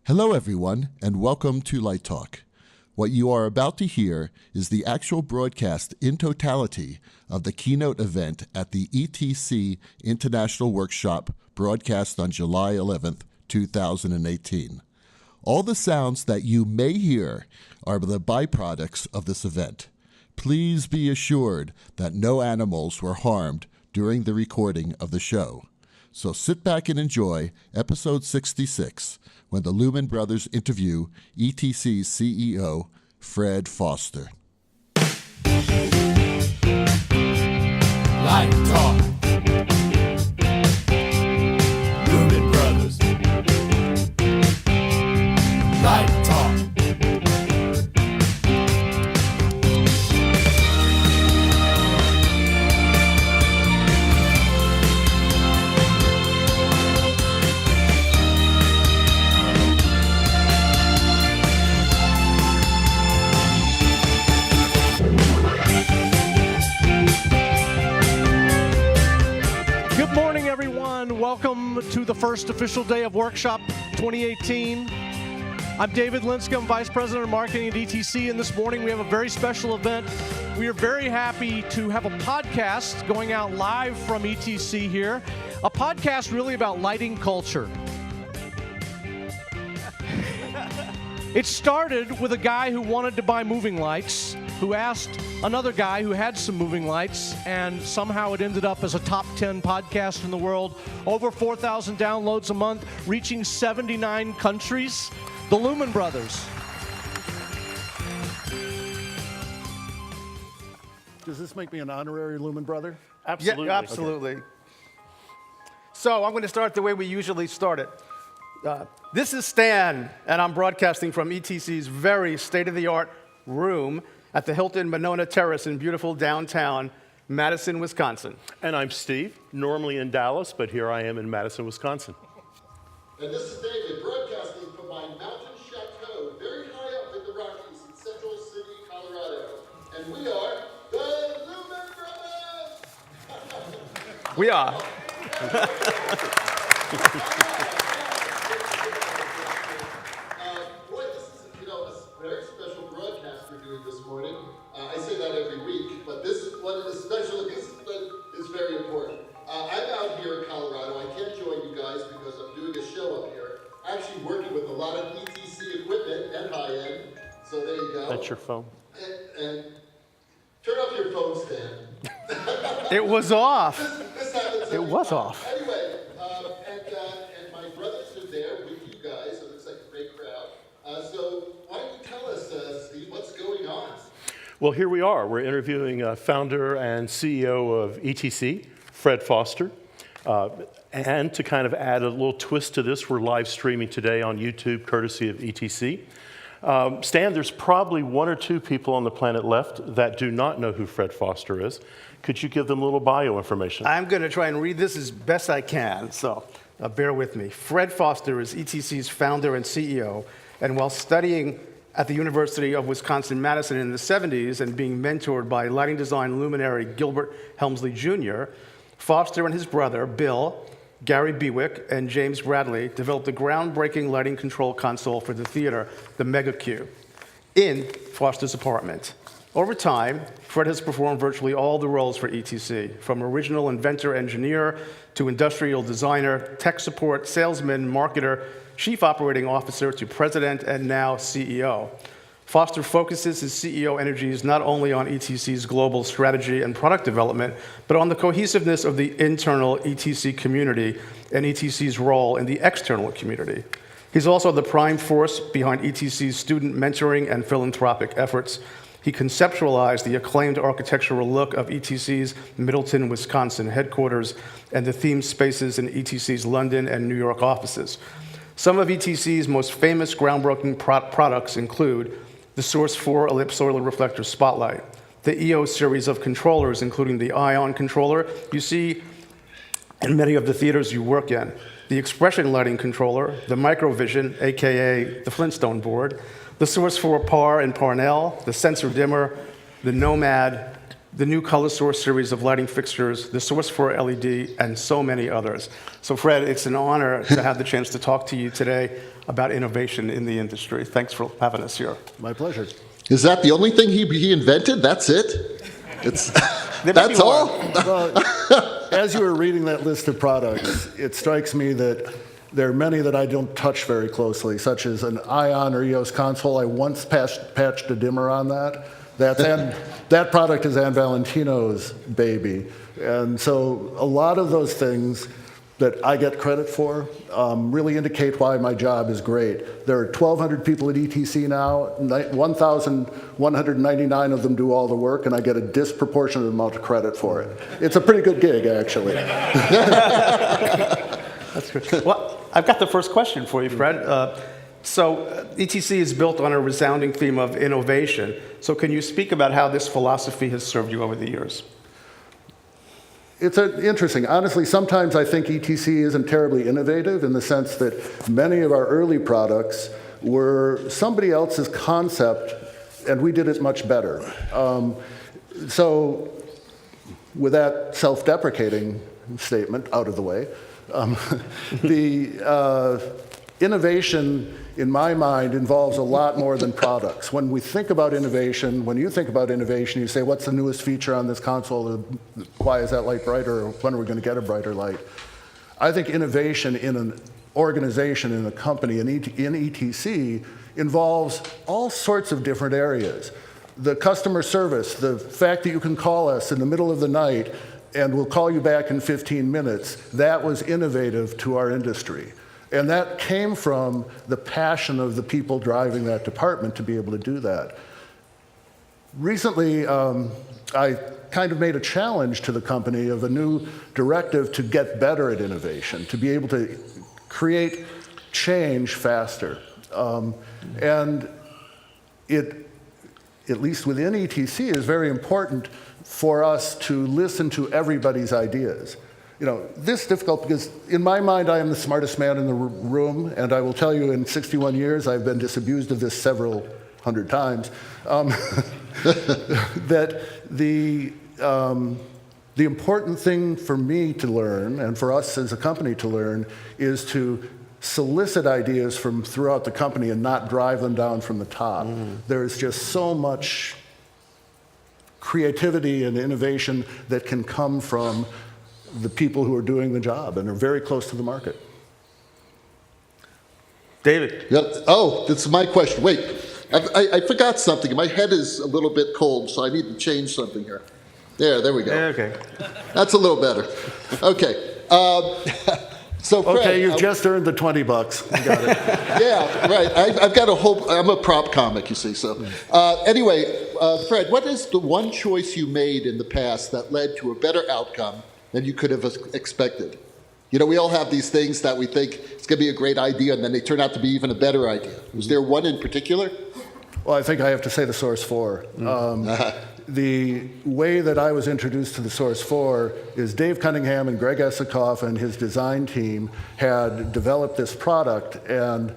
Hello, everyone, and welcome to Light Talk. What you are about to hear is the actual broadcast in totality of the keynote event at the ETC International Workshop broadcast on July 11th, 2018. All the sounds that you may hear are the byproducts of this event. Please be assured that no animals were harmed during the recording of the show. So sit back and enjoy episode 66, when the Lumen Brothers interview ETC's CEO, Fred Foster. Light Talk. Lumen Brothers. Light Talk. Welcome to the first official day of Workshop 2018. I'm David Linscomb, Vice President of Marketing at ETC, and this morning we have a very special event. We are very happy to have a podcast going out live from ETC here, a podcast really about lighting culture. It started with a guy who wanted to buy moving lights, who asked another guy who had some moving lights, and somehow it ended up as a top 10 podcast in the world. Over 4,000 downloads a month, reaching 79 countries. The Lumen Brothers. Does this make me an honorary Lumen Brother? Absolutely. Yeah, absolutely. Okay. So I'm going to start the way we usually start it. This is Stan, and I'm broadcasting from ETC's very state-of-the-art room at the Hilton Monona Terrace in beautiful downtown Madison, Wisconsin. And I'm Steve, normally in Dallas, but here I am in Madison, Wisconsin. And this is David, broadcasting from my mountain chateau, very high up in the Rockies in Central City, Colorado. And we are the Lumen Brothers! We are. This morning. I say that every week, but this one is special. This is very important. I'm out here in Colorado. I can't join you guys because I'm doing a show up here. Actually working with a lot of ETC equipment and high-end. So there you go. That's your phone. And turn off your phone, Stan. It was off. This happens. It was off. Anyway, and my brothers are there with you guys. It looks like a great crowd. So why don't you tell us, Steve, what's going on? Well, here we are. We're interviewing founder and CEO of ETC, Fred Foster. And to kind of add a little twist to this, we're live streaming today on YouTube, courtesy of ETC. Stan, there's probably one or two people on the planet left that do not know who Fred Foster is. Could you give them a little bio information? I'm going to try and read this as best I can, so bear with me. Fred Foster is ETC's founder and CEO, and while studying at the University of Wisconsin-Madison in the 70s and being mentored by lighting design luminary Gilbert Helmsley Jr., Foster and his brother, Bill, Gary Bewick, and James Bradley developed a groundbreaking lighting control console for the theater, the Mega Q, in Foster's apartment. Over time, Fred has performed virtually all the roles for ETC, from original inventor engineer to industrial designer, tech support, salesman, marketer, chief operating officer to president, and now CEO. Foster focuses his CEO energies not only on ETC's global strategy and product development, but on the cohesiveness of the internal ETC community and ETC's role in the external community. He's also the prime force behind ETC's student mentoring and philanthropic efforts. He conceptualized the acclaimed architectural look of ETC's Middleton, Wisconsin headquarters and the themed spaces in ETC's London and New York offices. Some of ETC's most famous groundbreaking products include the Source 4 Ellipse Solar Reflector Spotlight, the EOS series of controllers, including the Ion controller you see in many of the theaters you work in, the Expression Lighting controller, the Microvision, aka the Flintstone board, the Source 4 PAR and Parnell, the Sensor Dimmer, the Nomad, the new color source series of lighting fixtures, the Source 4 LED, and so many others. So Fred, it's an honor to have the chance to talk to you today about innovation in the industry. Thanks for having us here. My pleasure. Is that the only thing he invented? That's it? That's all? Well, as you were reading that list of products, it strikes me that there are many that I don't touch very closely, such as an Ion or EOS console. I once patched a dimmer on that. That product is Ann Valentino's baby. And so a lot of those things that I get credit for really indicate why my job is great. There are 1,200 people at ETC now. 1,199 of them do all the work, and I get a disproportionate amount of credit for it. It's a pretty good gig, actually. That's good. Well, I've got the first question for you, Fred. So ETC is built on a resounding theme of innovation. So can you speak about how this philosophy has served you over the years? It's interesting. Honestly, sometimes I think ETC isn't terribly innovative in the sense that many of our early products were somebody else's concept, and we did it much better. So with that self-deprecating statement out of the way, the innovation, in my mind, involves a lot more than products. When we think about innovation, when you think about innovation, you say, what's the newest feature on this console? Why is that light brighter? Or when are we going to get a brighter light? I think innovation in an organization, in a company, in ETC, involves all sorts of different areas. The customer service, the fact that you can call us in the middle of the night and we'll call you back in 15 minutes, that was innovative to our industry. And that came from the passion of the people driving that department to be able to do that. Recently, I kind of made a challenge to the company of a new directive to get better at innovation, to be able to create change faster. And it, at least within ETC, is very important for us to listen to everybody's ideas. You know, this is difficult because in my mind, I am the smartest man in the room, and I will tell you in 61 years, I've been disabused of this several hundred times, that the important thing for me to learn, and for us as a company to learn, is to solicit ideas from throughout the company and not drive them down from the top. There's just so much creativity and innovation that can come from the people who are doing the job and are very close to the market. David. Yep. Oh, this is my question. Wait, I forgot something. My head is a little bit cold, so I need to change something here. There we go. Okay. That's a little better. Okay. So Fred, okay, you've just earned the $20. You got it. Yeah, right. I've got a whole, I'm a prop comic, you see. So anyway, Fred, what is the one choice you made in the past that led to a better outcome than you could have expected? You know, we all have these things that we think it's going to be a great idea, and then they turn out to be even a better idea. Was there one in particular? Well, I think I have to say the Source 4. The way that I was introduced to the Source 4 is Dave Cunningham and Greg Esikoff and his design team had developed this product, and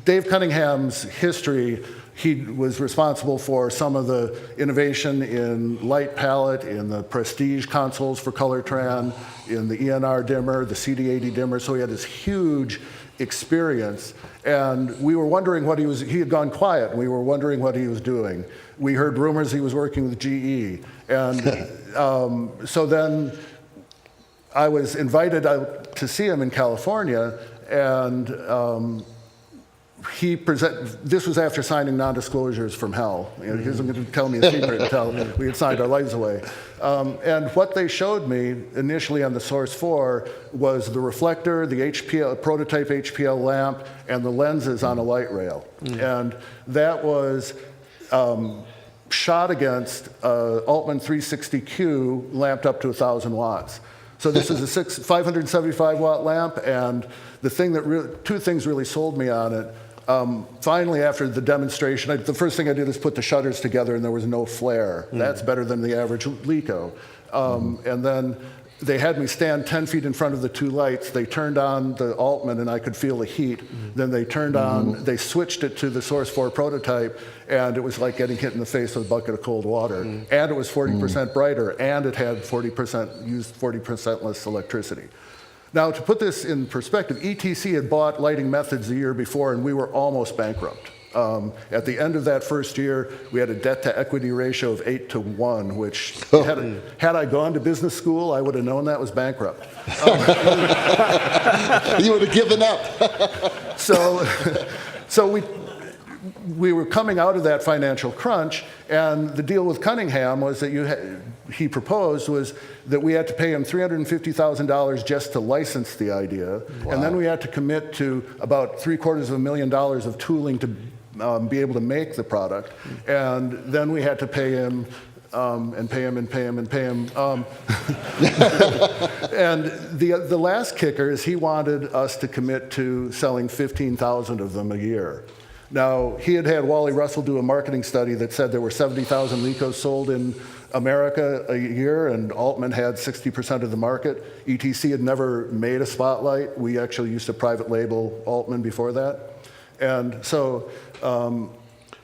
Dave Cunningham's history, he was responsible for some of the innovation in light palette, in the Prestige consoles for Colortran, in the ENR dimmer, the CD80 dimmer, so he had this huge experience. And we were wondering what he had gone quiet, and we were wondering what he was doing. We heard rumors he was working with GE. And so then I was invited out to see him in California, and this was after signing non-disclosures from hell. You know, he wasn't going to tell me a secret until we had signed our lives away. And what they showed me initially on the Source 4 was the reflector, the prototype HPL lamp, and the lenses on a light rail. And that was shot against Altman 360Q lamped up to 1,000 watts. So this is a 575 watt lamp, and the thing that two things really sold me on it. Finally, after the demonstration, the first thing I did is put the shutters together, and there was no flare. That's better than the average LECO. And then they had me stand 10 feet in front of the two lights. They turned on the Altman and I could feel the heat. Then they turned on, they switched it to the Source 4 prototype, and it was like getting hit in the face with a bucket of cold water. And it was 40% brighter, and it had 40% less electricity. Now, to put this in perspective, ETC had bought lighting methods the year before, and we were almost bankrupt. At the end of that first year, we had a debt-to-equity ratio of 8-to-1, which had I gone to business school, I would have known that was bankrupt. You would have given up. So we were coming out of that financial crunch, and the deal with Cunningham was that he proposed was that we had to pay him $350,000 just to license the idea, and then we had to commit to about $750,000 of tooling to be able to make the product, and then we had to pay him and pay him and pay him and pay him. And the last kicker is he wanted us to commit to selling 15,000 of them a year. Now, he had Wally Russell do a marketing study that said there were 70,000 Lecos sold in America a year, and Altman had 60% of the market. ETC had never made a spotlight. We actually used to private label Altman before that. And so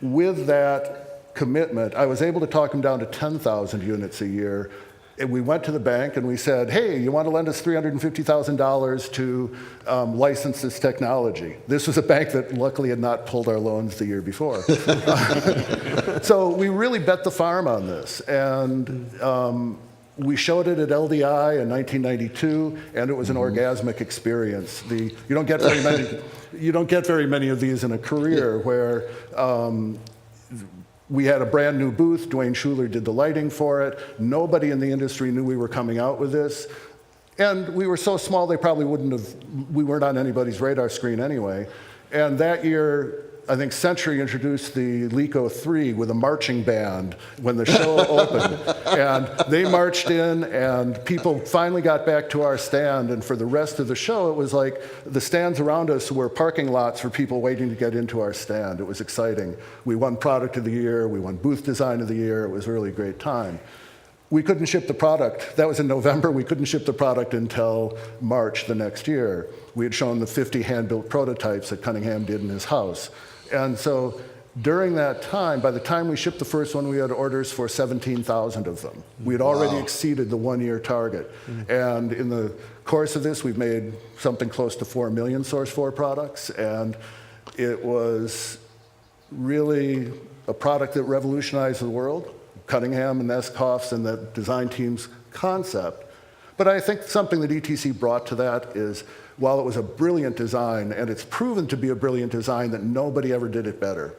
with that commitment, I was able to talk him down to 10,000 units a year. And we went to the bank and we said, hey, you want to lend us $350,000 to license this technology? This was a bank that luckily had not pulled our loans the year before. So we really bet the farm on this. And we showed it at LDI in 1992, and it was an orgasmic experience. You don't get very many of these in a career where we had a brand new booth. Dwayne Schuler did the lighting for it. Nobody in the industry knew we were coming out with this. And we were so small, we weren't on anybody's radar screen anyway. And that year, I think Century introduced the Leco 3 with a marching band when the show opened. And they marched in, and people finally got back to our stand. And for the rest of the show, it was like the stands around us were parking lots for people waiting to get into our stand. It was exciting. We won Product of the Year. We won Booth Design of the Year. It was a really great time. We couldn't ship the product. That was in November. We couldn't ship the product until March the next year. We had shown the 50 hand-built prototypes that Cunningham did in his house. And so during that time, by the time we shipped the first one, we had orders for 17,000 of them. We had already exceeded the one-year target. And in the course of this, we've made something close to 4 million Source 4 products. And it was really a product that revolutionized the world. Cunningham and Escoff's and the design team's concept. But I think something that ETC brought to that is, while it was a brilliant design, and it's proven to be a brilliant design, that nobody ever did it better.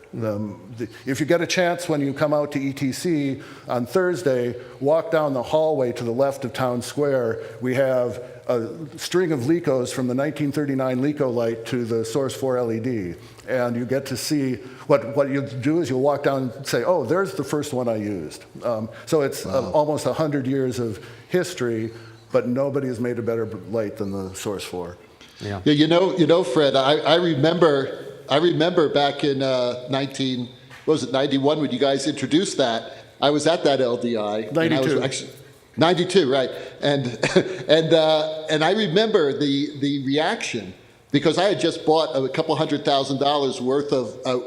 If you get a chance when you come out to ETC on Thursday, walk down the hallway to the left of Town Square. We have a string of Lecos from the 1939 Leco light to the Source 4 LED. And you get to see what you do is you'll walk down and say, oh, there's the first one I used. So it's almost 100 years of history, but nobody has made a better light than the Source 4. Yeah, you know, Fred, I remember back in 91 when you guys introduced that. I was at that LDI. 92. 92, right? And I remember the reaction, because I had just bought a couple $100,000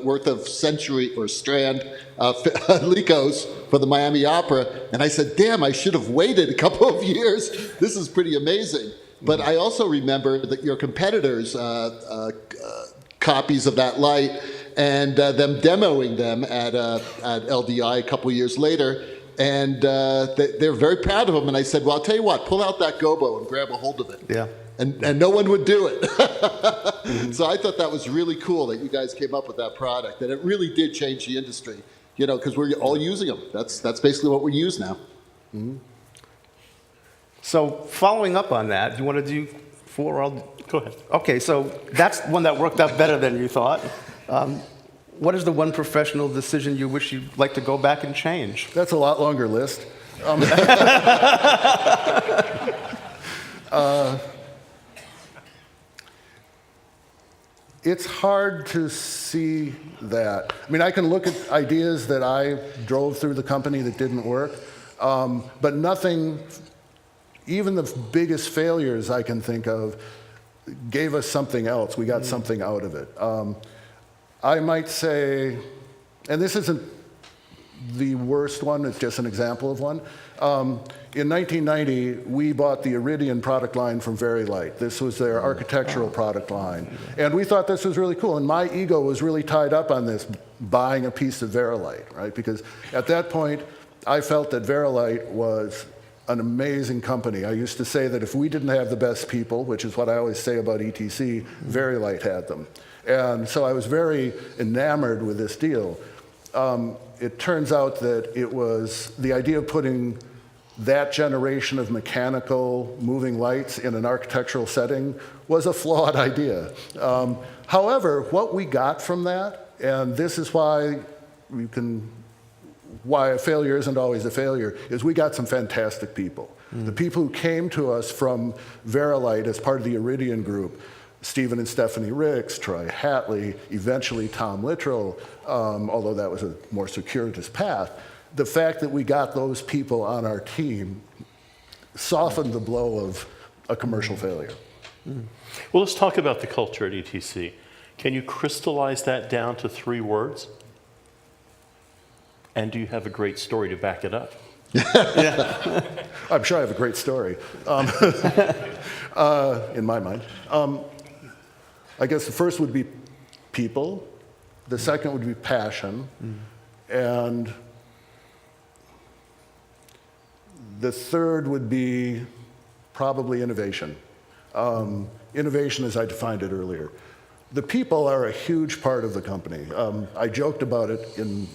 worth of Century or Strand Lecos for the Miami Opera, and I said, "Damn, I should have waited a couple of years. This is pretty amazing." But I also remember that your competitors' copies of that light, and them demoing them at LDI a couple of years later. And they're very proud of them. And I said, well, I'll tell you what, pull out that gobo and grab a hold of it. Yeah. And no one would do it. So I thought that was really cool that you guys came up with that product. And it really did change the industry, you know, because we're all using them. That's basically what we use now. Mm-hmm. So following up on that, do you want to do 4? Go ahead. Okay, so that's one that worked out better than you thought. What is the one professional decision you wish you'd like to go back and change? That's a lot longer list. It's hard to see that. I mean, I can look at ideas that I drove through the company that didn't work, but nothing even the biggest failures I can think of gave us something else. We got something out of it. I might say, and this isn't the worst one, it's just an example of one. In 1990, we bought the Irideon product line from Varilite. This was their architectural product line. And we thought this was really cool. And my ego was really tied up on this, buying a piece of Varilite, right? Because at that point, I felt that Varilite was an amazing company. I used to say that if we didn't have the best people, which is what I always say about ETC, Varilite had them. And so I was very enamored with this deal. It turns out that it was the idea of putting that generation of mechanical moving lights in an architectural setting was a flawed idea. However, what we got from that, and this is why why a failure isn't always a failure, is we got some fantastic people. The people who came to us from Varilite as part of the Irideon group, Stephen and Stephanie Ricks, Troy Hatley, eventually Tom Littrell, although that was a more circuitous path. The fact that we got those people on our team softened the blow of a commercial failure. Well, let's talk about the culture at ETC. Can you crystallize that down to 3 words? And do you have a great story to back it up? I'm sure I have a great story, in my mind. I guess the first would be people. The second would be passion. And the third would be probably innovation. Innovation as I defined it earlier. The people are a huge part of the company. I joked about it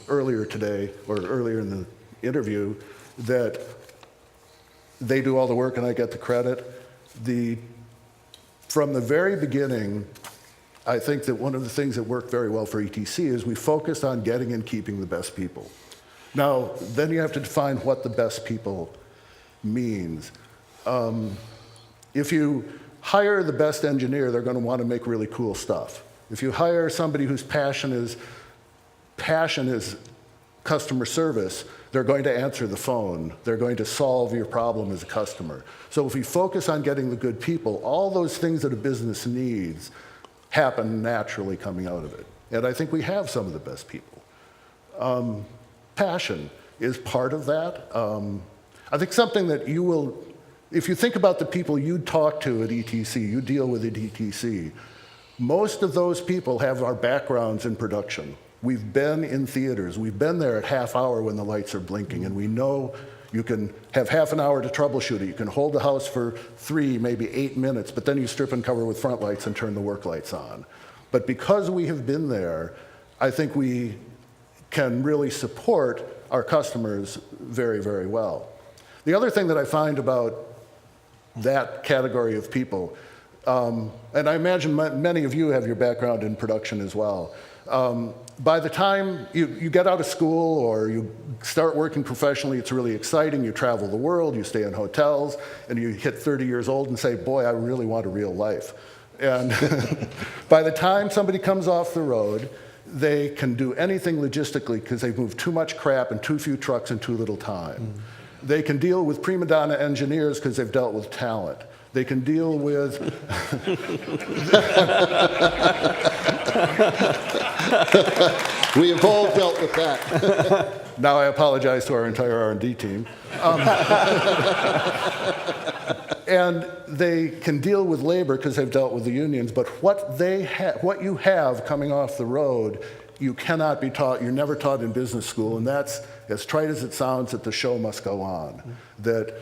earlier today, or earlier in the interview, that they do all the work and I get the credit. From the very beginning, I think that one of the things that worked very well for ETC is we focused on getting and keeping the best people. Now, then you have to define what the best people means. If you hire the best engineer, they're going to want to make really cool stuff. If you hire somebody whose passion is customer service, they're going to answer the phone. They're going to solve your problem as a customer. So if we focus on getting the good people, all those things that a business needs happen naturally coming out of it. And I think we have some of the best people. Passion is part of that. I think something that you will, if you think about the people you talk to at ETC, you deal with at ETC, most of those people have our backgrounds in production. We've been in theaters. We've been there at half hour when the lights are blinking, and we know you can have half an hour to troubleshoot it. You can hold the house for 3, maybe 8 minutes, but then you strip and cover with front lights and turn the work lights on. But because we have been there, I think we can really support our customers very, very well. The other thing that I find about that category of people, and I imagine many of you have your background in production as well. By the time you get out of school or you start working professionally, it's really exciting. You travel the world, you stay in hotels, and you hit 30 years old and say, boy, I really want a real life. And by the time somebody comes off the road, they can do anything logistically because they've moved too much crap in too few trucks in too little time. They can deal with prima donna engineers because they've dealt with talent. They can deal with... We have all dealt with that. Now I apologize to our entire R&D team. And they can deal with labor because they've dealt with the unions, but what you have coming off the road, you cannot be taught, you're never taught in business school, and that's, as trite as it sounds, that the show must go on. That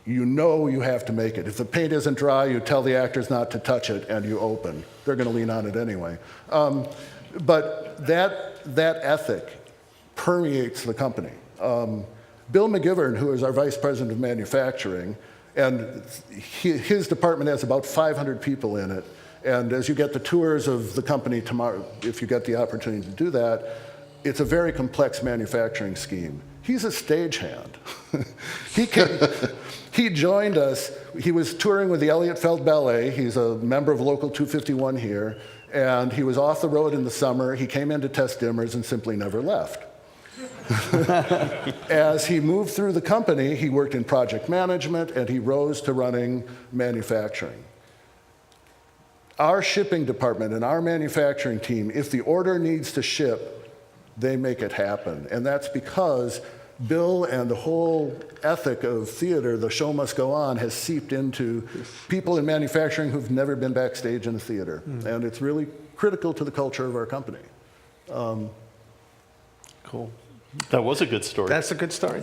you know you have to make it. If the paint isn't dry, you tell the actors not to touch it, and you open. They're going to lean on it anyway. But that ethic permeates the company. Bill McGivern, who is our vice president of manufacturing, and his department has about 500 people in it. And as you get the tours of the company tomorrow, if you get the opportunity to do that, it's a very complex manufacturing scheme. He's a stagehand. He joined us. He was touring with the Elliott Feld Ballet. He's a member of Local 251 here. And he was off the road in the summer. He came in to test dimmers and simply never left. As he moved through the company, he worked in project management, and he rose to running manufacturing. Our shipping department and our manufacturing team, if the order needs to ship, they make it happen. And that's because Bill and the whole ethic of theater, the show must go on, has seeped into people in manufacturing who've never been backstage in a theater. And it's really critical to the culture of our company. Cool. That was a good story. That's a good story.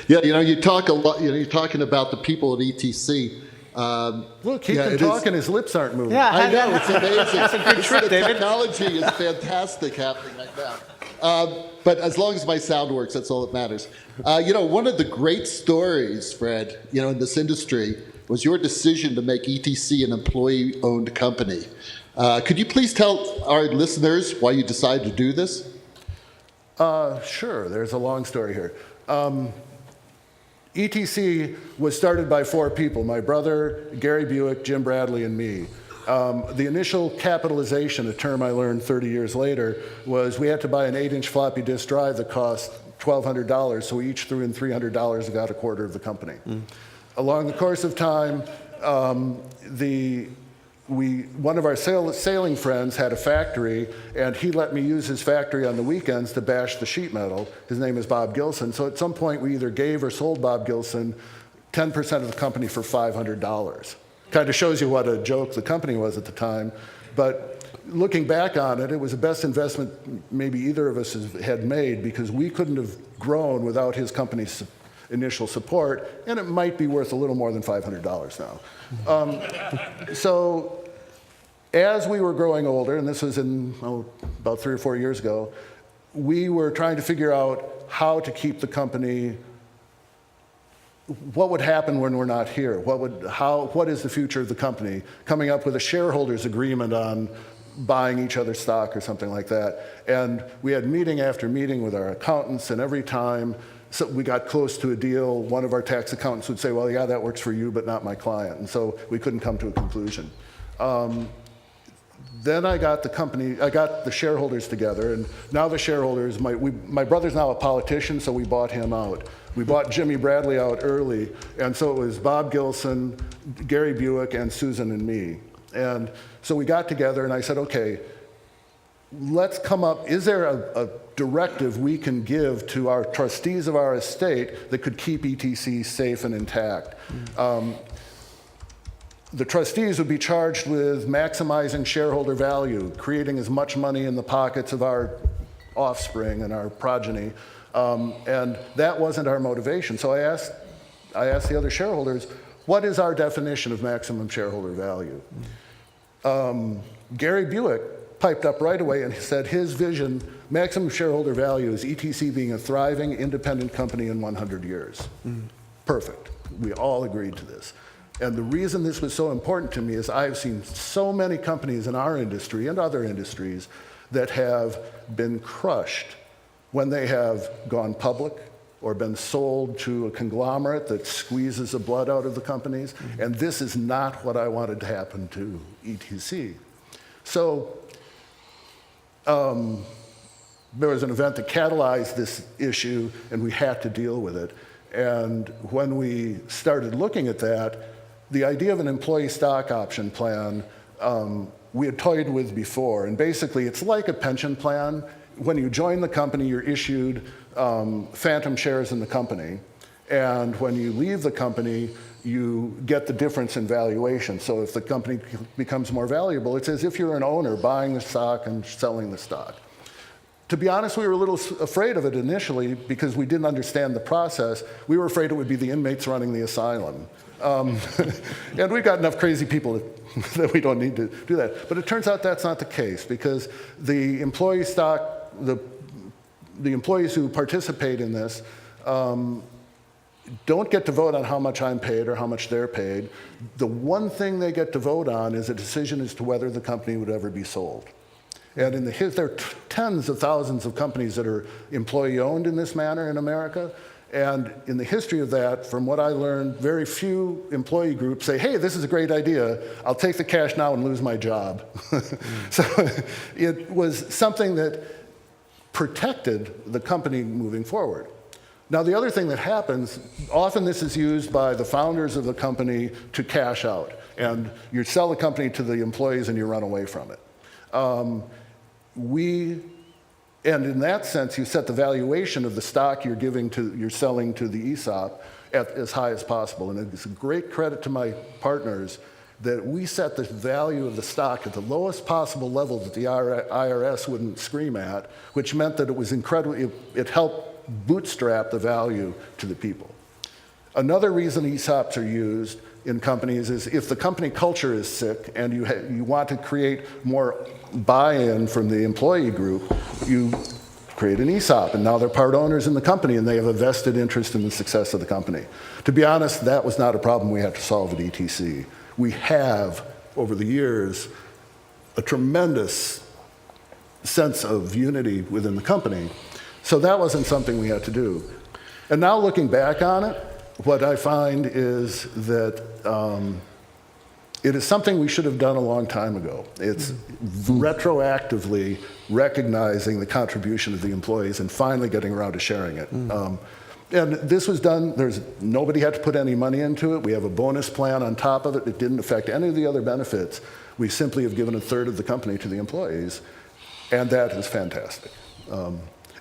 Yeah, you talk a lot, you're talking about the people at ETC. Look, keep him talking, his lips aren't moving. Yeah, I know, it's amazing. That's a good trick, The David. technology is fantastic happening right now. But as long as my sound works, that's all that matters. One of the great stories, Fred, in this industry was your decision to make ETC an employee-owned company. Could you please tell our listeners why you decided to do this? Sure, there's a long story here. ETC was started by 4 people, my brother, Gary Buick, Jim Bradley, and me. The initial capitalization, a term I learned 30 years later, was we had to buy an 8-inch floppy disk drive that cost $1,200, so we each threw in $300 and got a quarter of the company. Along the course of time, one of our sailing friends had a factory, and he let me use his factory on the weekends to bash the sheet metal. His name is Bob Gilson. So at some point, we either gave or sold Bob Gilson 10% of the company for $500. Kind of shows you what a joke the company was at the time. But looking back on it, it was the best investment maybe either of us had made, because we couldn't have grown without his company's initial support, and it might be worth a little more than $500 now. So as we were growing older, and this was in about 3 or 4 years ago, we were trying to figure out how to keep the company. What would happen when we're not here? What is the future of the company? Coming up with a shareholders agreement on buying each other's stock or something like that. And we had meeting after meeting with our accountants, and every time we got close to a deal, one of our tax accountants would say, well, yeah, that works for you, but not my client. And so we couldn't come to a conclusion. Then I got the shareholders together, and now the shareholders, my brother's now a politician, so we bought him out. We bought Jimmy Bradley out early, and so it was Bob Gilson, Gary Buick, and Susan and me. And so we got together, and I said, okay, let's come up, is there a directive we can give to our trustees of our estate that could keep ETC safe and intact? The trustees would be charged with maximizing shareholder value, creating as much money in the pockets of our offspring and our progeny, and that wasn't our motivation. So I asked the other shareholders, what is our definition of maximum shareholder value? Gary Buick piped up right away and said his vision, maximum shareholder value, is ETC being a thriving, independent company in 100 years. Perfect. We all agreed to this. And the reason this was so important to me is I've seen so many companies in our industry and other industries that have been crushed when they have gone public or been sold to a conglomerate that squeezes the blood out of the companies. And this is not what I wanted to happen to ETC. So there was an event that catalyzed this issue, and we had to deal with it. And when we started looking at that, the idea of an employee stock option plan we had toyed with before. And basically, it's like a pension plan. When you join the company, you're issued phantom shares in the company. And when you leave the company, you get the difference in valuation. So if the company becomes more valuable, it's as if you're an owner buying the stock and selling the stock. To be honest, we were a little afraid of it initially because we didn't understand the process. We were afraid it would be the inmates running the asylum. And we've got enough crazy people that we don't need to do that. But it turns out that's not the case, because the employee stock, the employees who participate in this don't get to vote on how much I'm paid or how much they're paid. The one thing they get to vote on is a decision as to whether the company would ever be sold. And there are tens of thousands of companies that are employee-owned in this manner in America. And in the history of that, from what I learned, very few employee groups say, hey, this is a great idea. I'll take the cash now and lose my job. So it was something that protected the company moving forward. Now, the other thing that happens, often this is used by the founders of the company to cash out. And you sell the company to the employees and you run away from it. And in that sense, you set the valuation of the stock you're selling to the ESOP at as high as possible. And it's a great credit to my partners that we set the value of the stock at the lowest possible level that the IRS wouldn't scream at, which meant that it was it helped bootstrap the value to the people. Another reason ESOPs are used in companies is if the company culture is sick and you want to create more buy-in from the employee group, you create an ESOP, and now they're part owners in the company and they have a vested interest in the success of the company. To be honest, that was not a problem we had to solve at ETC. We have, over the years, a tremendous sense of unity within the company, so that wasn't something we had to do. And now looking back on it, what I find is that it is something we should have done a long time ago. It's retroactively recognizing the contribution of the employees and finally getting around to sharing it. And this was done, nobody had to put any money into it. We have a bonus plan on top of it. It didn't affect any of the other benefits. We simply have given a third of the company to the employees, and that is fantastic.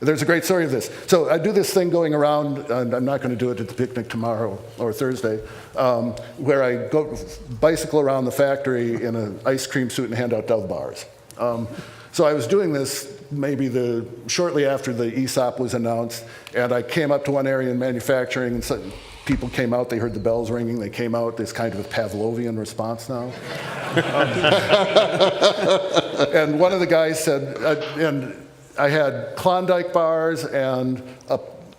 There's a great story of this. So I do this thing going around, and I'm not going to do it at the picnic tomorrow or Thursday, where I go bicycle around the factory in an ice cream suit and hand out Dove bars. So I was doing this maybe shortly after the ESOP was announced, and I came up to one area in manufacturing, and people came out, they heard the bells ringing, they came out, this kind of a Pavlovian response now. And one of the guys said, and I had Klondike bars and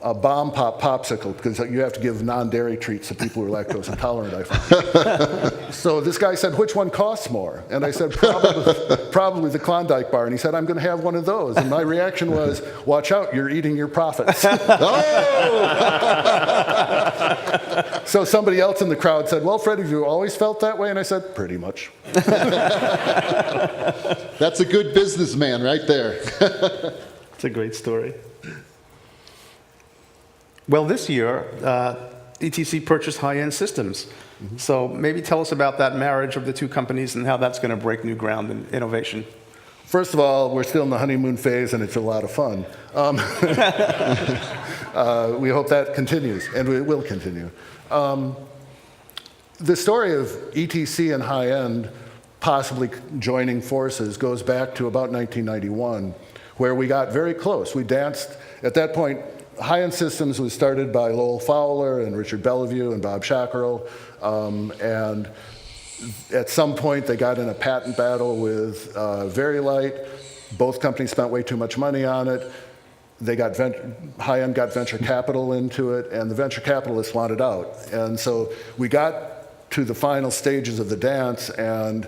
a bomb pop popsicle, because you have to give non-dairy treats to people who are lactose intolerant, I found. So this guy said, which one costs more? And I said, probably the Klondike bar. And he said, I'm going to have one of those. And my reaction was, watch out, you're eating your profits. So somebody else in the crowd said, well, Fred, have you always felt that way? And I said, pretty much. That's a good businessman right there. It's a great story. Well, this year, ETC purchased high-end systems. So maybe tell us about that marriage of the two companies and how that's going to break new ground in innovation. First of all, we're still in the honeymoon phase, and it's a lot of fun. We hope that continues, and it will continue. The story of ETC and high-end possibly joining forces goes back to about 1991, where we got very close. We danced, at that point, High-End Systems was started by Lowell Fowler and Richard Bellevue and Bob Schackerl, and at some point they got in a patent battle with Varilite. Both companies spent way too much money on it. High-End got venture capital into it, and the venture capitalists wanted out. And so we got to the final stages of the dance, and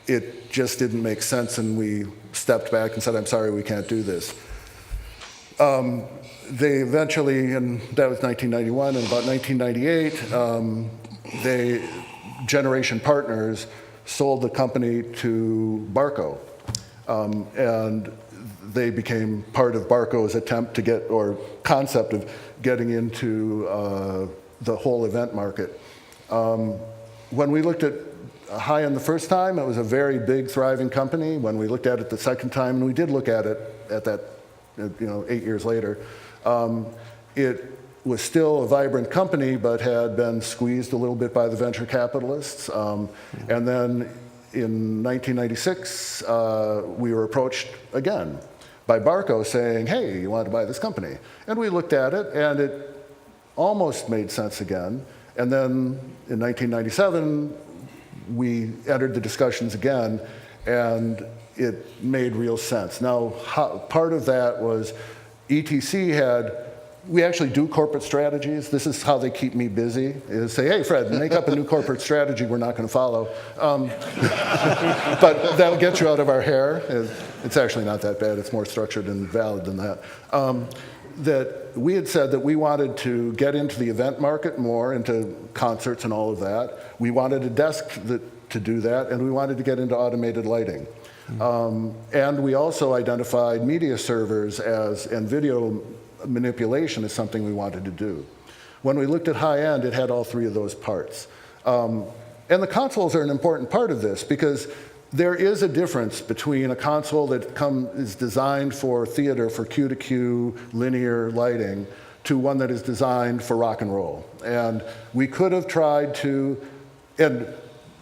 it just didn't make sense, and we stepped back and said, I'm sorry, we can't do this. They eventually, and that was 1991, and about 1998, Generation Partners sold the company to Barco. And they became part of Barco's attempt to get, or concept of getting into the whole event market. When we looked at High-End the first time, it was a very big, thriving company. When we looked at it the second time, and we did look at it at that, 8 years later, it was still a vibrant company, but had been squeezed a little bit by the venture capitalists. And then in 1996, we were approached again by Barco saying, hey, you want to buy this company? And we looked at it, and it almost made sense again. And then in 1997, we entered the discussions again, and it made real sense. Now, part of that was ETC we actually do corporate strategies. This is how they keep me busy, is say, hey, Fred, make up a new corporate strategy we're not going to follow. But that'll get you out of our hair. It's actually not that bad. It's more structured and valid than that. That we had said that we wanted to get into the event market more, into concerts and all of that. We wanted a desk to do that, and we wanted to get into automated lighting. And we also identified media servers and video manipulation as something we wanted to do. When we looked at high-end, it had all three of those parts. And the consoles are an important part of this because there is a difference between a console that is designed for theater, for Q-to-Q, linear lighting, to one that is designed for rock and roll. And we could have tried to, and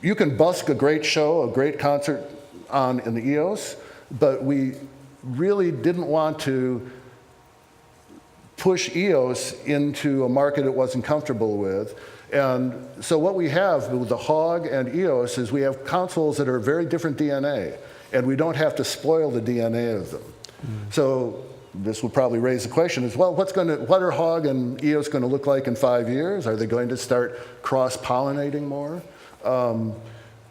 you can busk a great show, a great concert in the EOS, but we really didn't want to push EOS into a market it wasn't comfortable with. And so what we have with the HOG and EOS is we have consoles that are very different DNA, and we don't have to spoil the DNA of them. So this will probably raise the question is, well, what are HOG and EOS going to look like in 5 years? Are they going to start cross-pollinating more?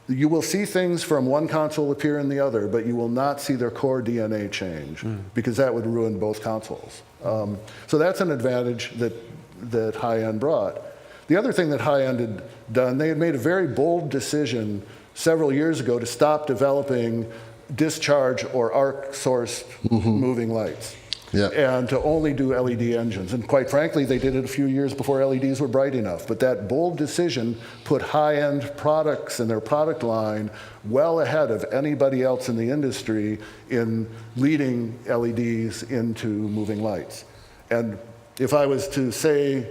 You will see things from one console appear in the other, but you will not see their core DNA change because that would ruin both consoles. So that's an advantage that high-end brought. The other thing that high-end had done, they had made a very bold decision several years ago to stop developing discharge or arc source moving lights. Yeah. And to only do LED engines. And quite frankly, they did it a few years before LEDs were bright enough. But that bold decision put high-end products in their product line well ahead of anybody else in the industry in leading LEDs into moving lights. And if I was to say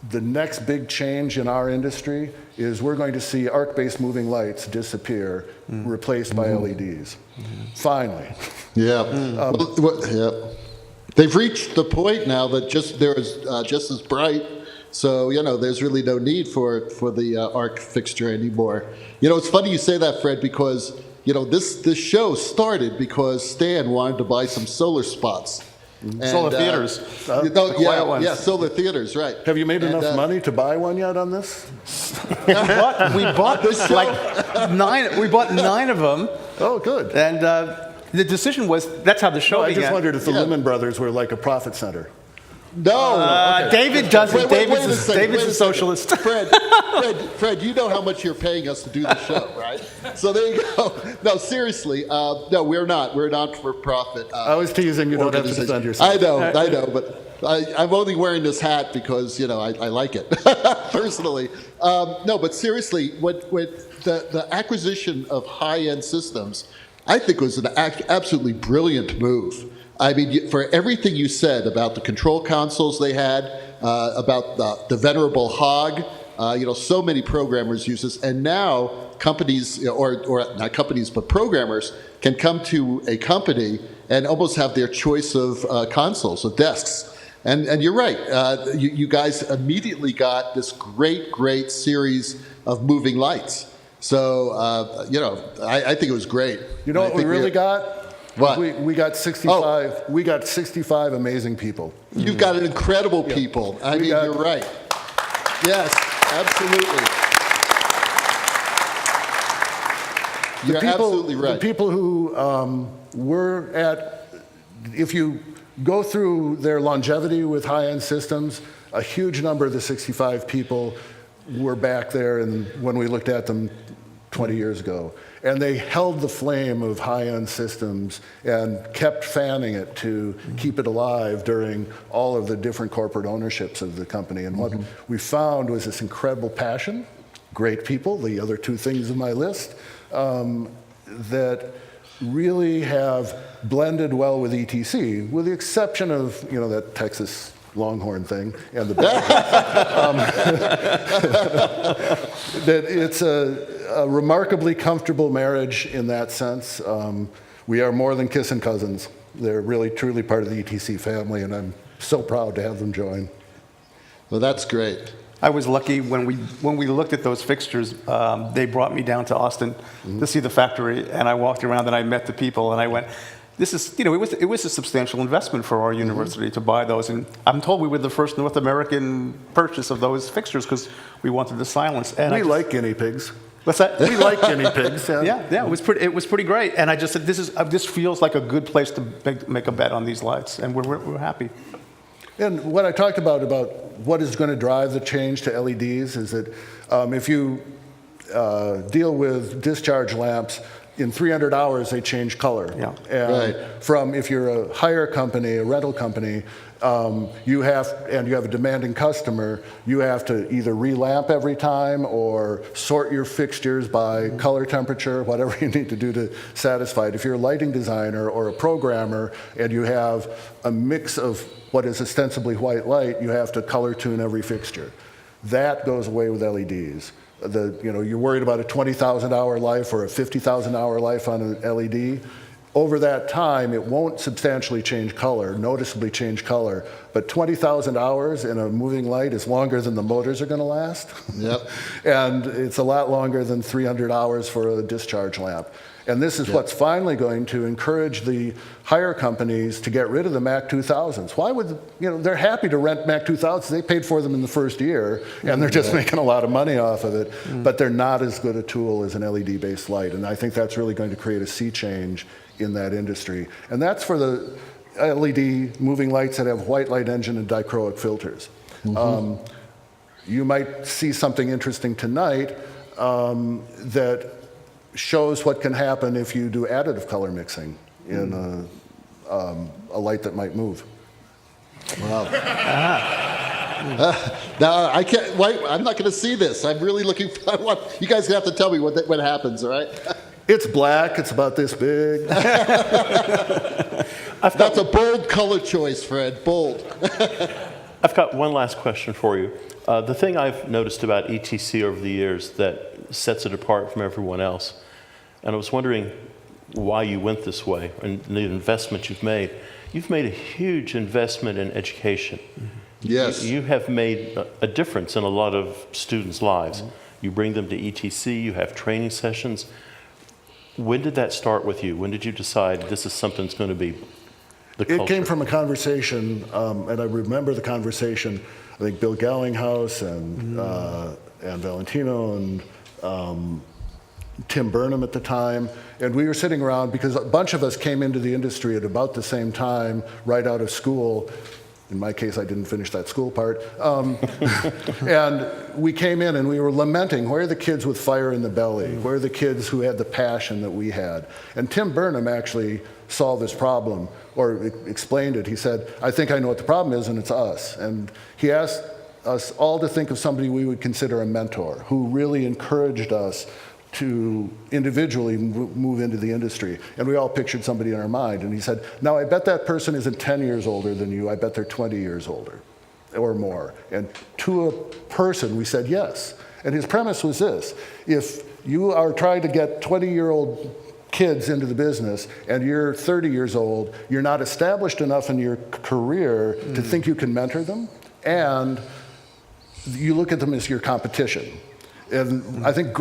the next big change in our industry is we're going to see arc-based moving lights disappear, replaced by LEDs. Finally. Yeah. Yeah. They've reached the point now that they're just as bright. So, there's really no need for the arc fixture anymore. It's funny you say that, Fred, because, this show started because Stan wanted to buy some solar spots. Solar theaters. Solar theaters, right. Have you made enough money to buy one yet on this? We bought this like 9. We bought 9 of them. Oh, good. And the decision was that's how the show began. I just wondered if the Lumen Brothers were like a profit center. No. Okay. David doesn't. David's a socialist. Fred, you know how much you're paying us to do the show, right? So there you go. No, seriously. No, we're not. We're not for profit. I was teasing. You don't have to defend yourself. I know, but I'm only wearing this hat because I like it personally. No, but seriously, with the acquisition of high-end systems, I think was an absolutely brilliant move. I mean, for everything you said about the control consoles they had, about the venerable HOG, so many programmers use this, and now companies, or not companies, but programmers can come to a company and almost have their choice of consoles, of desks. And you're right, you guys immediately got this great series of moving lights. So, I think it was great. You know what we really got? What? We got 65. Oh. We got 65 amazing people. You've got an incredible people. I mean, you're right. Yes, absolutely. You're absolutely right. The people who were if you go through their longevity with high-end systems, a huge number of the 65 people were back there, and when we looked at them 20 years ago. And they held the flame of high-end systems and kept fanning it to keep it alive during all of the different corporate ownerships of the company. And what we found was this incredible passion, great people, the other 2 things on my list, that really have blended well with ETC, with the exception of, that Texas Longhorn thing and the that it's a remarkably comfortable marriage in that sense. We are more than kissing cousins. They're really truly part of the ETC family, and I'm so proud to have them join. Well, that's great. I was lucky when we looked at those fixtures. They brought me down to Austin to see the factory, and I walked around and I met the people, and I went, this is, it was a substantial investment for our university to buy those. And I'm told we were the first North American purchase of those fixtures because we wanted the silence. And we like guinea pigs. What's that? We like guinea pigs. Yeah, it was pretty great. And I just said, this feels like a good place to make a bet on these lights. And we're happy. And what I talked about what is going to drive the change to LEDs is that if you deal with discharge lamps, in 300 hours, they change color. Yeah. And from, if you're a hire company, a rental company, you have a demanding customer, you have to either re-lamp every time or sort your fixtures by color, temperature, whatever you need to do to satisfy it. If you're a lighting designer or a programmer and you have a mix of what is ostensibly white light, you have to color tune every fixture. That goes away with LEDs. You're worried about a 20,000 hour life or a 50,000 hour life on an LED. Over that time, it won't substantially change color, noticeably change color, but 20,000 hours in a moving light is longer than the motors are going to last. Yep. And it's a lot longer than 300 hours for a discharge lamp. And this is what's finally going to encourage the hire companies to get rid of the Mac 2000s. Why would, they're happy to rent Mac 2000s. They paid for them in the first year, and they're just making a lot of money off of it. But they're not as good a tool as an LED-based light. And I think that's really going to create a sea change in that industry. And that's for the LED moving lights that have white light engine and dichroic filters. You might see something interesting tonight that shows what can happen if you do additive color mixing in a light that might move. Wow. Now, I can't, wait, I'm not going to see this. I'm really looking for, you guys have to tell me what happens, all right? It's black, it's about this big. That's a bold color choice, Fred, bold. I've got one last question for you. The thing I've noticed about ETC over the years that sets it apart from everyone else, and I was wondering why you went this way and the investment you've made. You've made a huge investment in education. Yes. You have made a difference in a lot of students' lives. You bring them to ETC, you have training sessions. When did that start with you? When did you decide this is something that's going to be the culture? It came from a conversation, and I remember the conversation. I think Bill Gallinghouse and Valentino and Tim Burnham at the time, and we were sitting around because a bunch of us came into the industry at about the same time, right out of school. In my case, I didn't finish that school part. And we came in and we were lamenting, where are the kids with fire in the belly? Where are the kids who had the passion that we had? And Tim Burnham actually solved this problem, or explained it. He said, I think I know what the problem is, and it's us. And he asked us all to think of somebody we would consider a mentor, who really encouraged us to individually move into the industry. And we all pictured somebody in our mind. And he said, now I bet that person isn't 10 years older than you. I bet they're 20 years older or more. And to a person, we said yes. And his premise was this: if you are trying to get 20-year-old kids into the business and you're 30 years old, you're not established enough in your career to think you can mentor them, and you look at them as your competition. And I think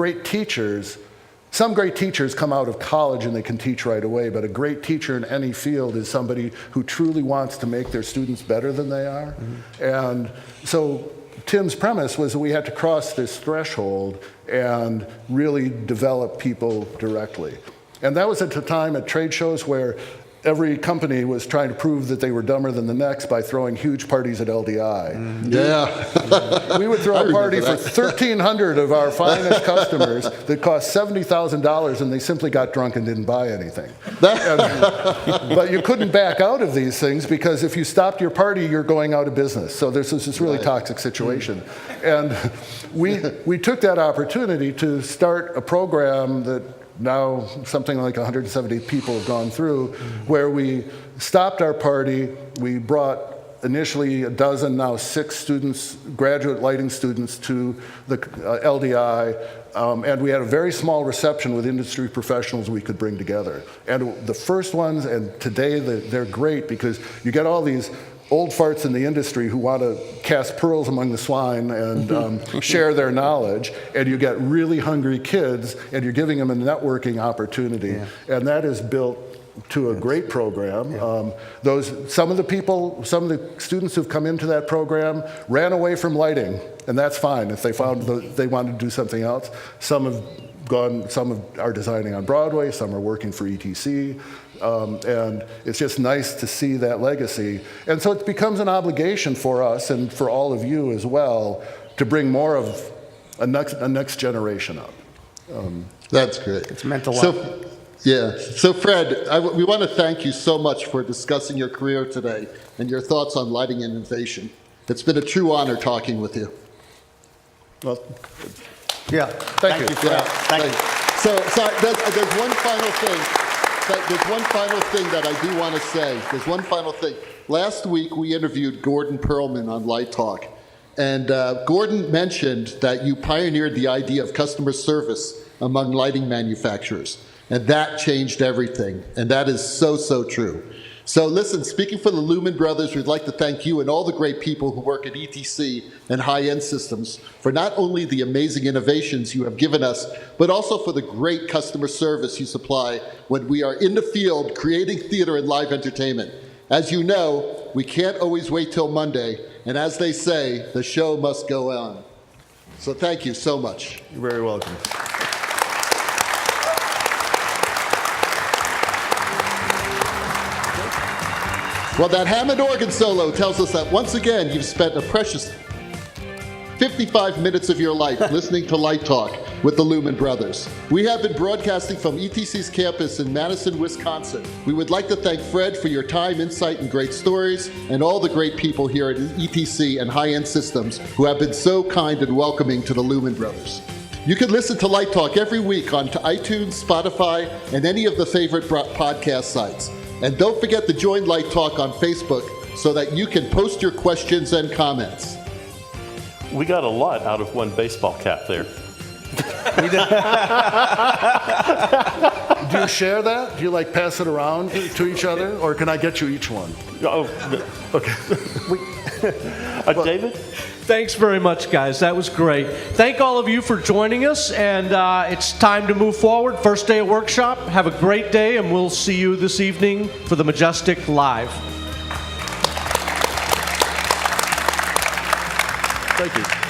some great teachers come out of college and they can teach right away, but a great teacher in any field is somebody who truly wants to make their students better than they are. And so Tim's premise was that we had to cross this threshold and really develop people directly. And that was at a time at trade shows where every company was trying to prove that they were dumber than the next by throwing huge parties at LDI. Yeah. We would throw a party for 1,300 of our finest customers that cost $70,000, and they simply got drunk and didn't buy anything. But you couldn't back out of these things, because if you stopped your party, you're going out of business. So this was this really toxic situation. And we took that opportunity to start a program that now something like 170 people have gone through, where we stopped our party. We brought initially a dozen, now 6 students, graduate lighting students, to the LDI, and we had a very small reception with industry professionals we could bring together. And the first ones, and today they're great, because you get all these old farts in the industry who want to cast pearls among the swine and share their knowledge, and you get really hungry kids, and you're giving them a networking opportunity. And that is built to a great program. Some of the students who've come into that program ran away from lighting, and that's fine if they found they wanted to do something else. Some are designing on Broadway, some are working for ETC. And it's just nice to see that legacy. And so it becomes an obligation for us, and for all of you as well, to bring more of a next generation up. That's great. It's meant a lot. So, Yeah. So, Fred, we want to thank you so much for discussing your career today and your thoughts on lighting innovation. It's been a true honor talking with you. Well, Yeah. thank you. Fred. Yeah, Thank you. So there's one final thing. There's one final thing that I do want to say. There's one final thing. Last week, we interviewed Gordon Perlman on Light Talk. And Gordon mentioned that you pioneered the idea of customer service among lighting manufacturers. And that changed everything. And that is so, so true. So listen, speaking for the Lumen Brothers, we'd like to thank you and all the great people who work at ETC and high-end systems for not only the amazing innovations you have given us, but also for the great customer service you supply when we are in the field creating theater and live entertainment. As you know, we can't always wait till Monday, and as they say, the show must go on. So thank you so much. You're very welcome. Well, that Hammond organ solo tells us that once again you've spent a precious 55 minutes of your life listening to Light Talk with the Lumen Brothers. We have been broadcasting from ETC's campus in Madison, Wisconsin. We would like to thank Fred for your time, insight, and great stories, and all the great people here at ETC and High-End Systems who have been so kind and welcoming to the Lumen Brothers. You can listen to Light Talk every week on iTunes, Spotify, and any of the favorite podcast sites. And don't forget to join Light Talk on Facebook so that you can post your questions and comments. We got a lot out of one baseball cap there. Do you share that? Do you like pass it around to each other? Or can I get you each one? Oh, okay. David? Thanks very much, guys. That was great. Thank all of you for joining us, and it's time to move forward. First day of workshop. Have a great day, and we'll see you this evening for the Majestic Live. Thank you.